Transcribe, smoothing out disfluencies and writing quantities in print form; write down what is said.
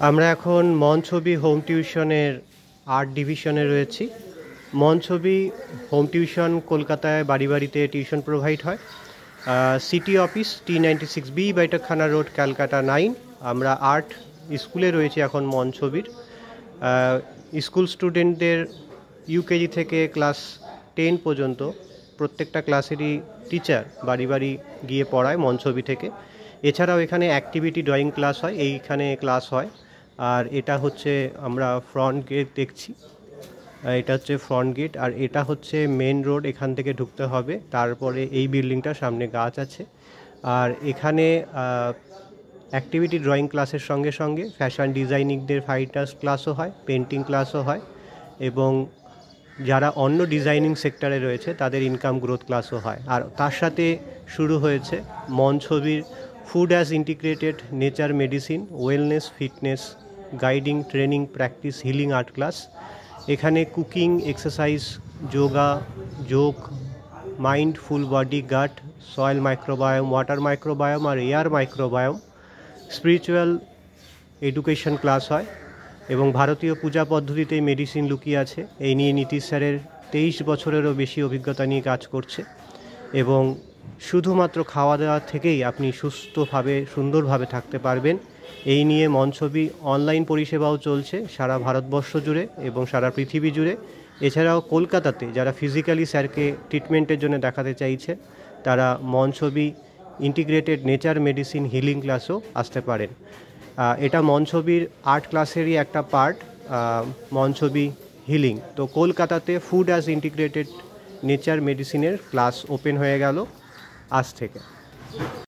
আমরা এখন মন ছবি হোম টিউশনের আর্ট ডিভিশনে রয়েছি। মন ছবি হোম টিউশন কলকাতায় বাড়ি বাড়িতে টিউশন প্রোভাইড হয়। City office T96B Baithakkhana road, Calcutta 9। আমরা আর্ট স্কুলে রয়েছি এখন মন ছবির। স্কুল স্টুডেন্টদের ইউকেজি থেকে ক্লাস 10 পর্যন্ত প্রত্যেকটা ক্লাসেরই টিচার বাড়ি বাড়ি গিয়ে পড়ায় মন ছবি থেকে। এছাড়াও এখানে অ্যাক্টিভিটি ড্রয়িং ক্লাস হয়, এইখানে ক্লাস হয়। আর এটা হচ্ছে আমরা ফ্রন্ট গেট দেখছি, এটা হচ্ছে ফ্রন্ট গেট। আর এটা হচ্ছে মেন রোড, এখান থেকে ঢুকতে হবে। তারপরে এই বিল্ডিংটার সামনে গাছ আছে। আর এখানে অ্যাক্টিভিটি ড্রয়িং ক্লাসের সঙ্গে সঙ্গে ফ্যাশন ডিজাইনিংদের ফাইন আর্টস ক্লাসও হয়, পেন্টিং ক্লাসও হয়, এবং যারা অন্য ডিজাইনিং সেক্টরে রয়েছে তাদের ইনকাম গ্রোথ ক্লাসও হয়। আর তার সাথে শুরু হয়েছে মন ছবির food as integrated nature medicine wellness fitness guiding training practice healing art class. এখানে কুকিং, এক্সারসাইজ, যোগ, mindful body gut, soil microbiome, water microbiome আর air microbiome, spiritual education class হয়। এবং ভারতীয় পূজা পদ্ধতিতেই মেডিসিন লুকিয়ে আছে, এই নিয়ে নীতিশ স্যারের 23 বছরেরও বেশি অভিজ্ঞতা নিয়ে কাজ করছে। এবং শুধুমাত্র খাওয়া দাওয়া থেকেই আপনি সুস্থভাবে সুন্দরভাবে থাকতে পারবেন, এই নিয়ে মন ছবি অনলাইন পরিষেবাও চলছে সারা ভারতবর্ষ জুড়ে এবং সারা পৃথিবী জুড়ে। এছাড়াও কলকাতাতে যারা ফিজিক্যালি স্যারকে ট্রিটমেন্টের জন্য দেখাতে চাইছে তারা মন ছবি ইন্টিগ্রেটেড নেচার মেডিসিন হিলিং ক্লাসও আসতে পারেন। এটা মন ছবির আর্ট ক্লাসেরই একটা পার্ট, মন ছবি হিলিং। তো কলকাতাতে ফুড অ্যাজ ইন্টিগ্রেটেড নেচার মেডিসিনের ক্লাস ওপেন হয়ে গেল আজ থেকে।